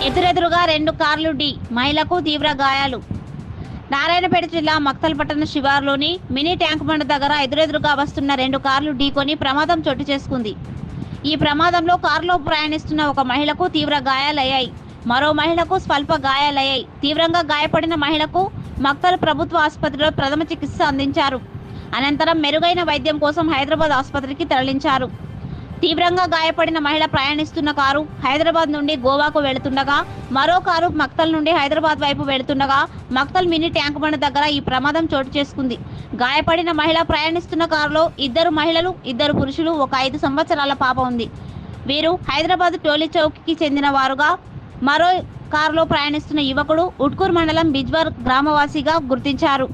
ఎదురెదురుగా 2 కార్లు ఢీ, మహిళకు తీవ్ర గాయాలు. నారాయణపేట జిల్లా మక్తల్పట్టణ శివారులోని మినీ ట్యాంక్ బండ్ దగ్గర ఎదురెదురుగా వస్తున్న 2 కార్లు ఢీకొని ప్రమాదం చోటు చేసుకుంది. ఈ ప్రమాదంలో కారులో ప్రయాణిస్తున్న ఒక మహిళకు తీవ్ర గాయాలయ్యాయి. మరో మహిళకు స్వల్ప గాయాలయ్యాయి. తీవ్రంగా గాయపడిన మహిళకు మక్తల్ ప్రభుత్వ ఆసుపత్రిలో ప్రథమ చికిత్స అందించారు. అనంతరం మెరుగైన వైద్యం కోసం హైదరాబాద్ ఆసుపత్రికి తరలించారు. తీవ్రంగా గాయపడిన మహిళ ప్రయాణిస్తున్న కారు హైదరాబాద్ నుండి గోవాకు వెళుతుండగా, మరో కారు మక్తల్ నుండి హైదరాబాద్ వైపు వెళుతుండగా మక్తల్ మినీ ట్యాంక్ బండ్ దగ్గర ఈ ప్రమాదం చోటు చేసుకుంది. గాయపడిన మహిళ ప్రయాణిస్తున్న కారులో 2 మహిళలు, 2 పురుషులు, ఒక 5 సంవత్సరాల పాప ఉంది. వీరు హైదరాబాద్ టోలీ చౌక్కి చెందిన వారుగా, మరో కారులో ప్రయాణిస్తున్న యువకుడు ఉట్కూర్ మండలం బిజ్వర్ గ్రామవాసిగా గుర్తించారు.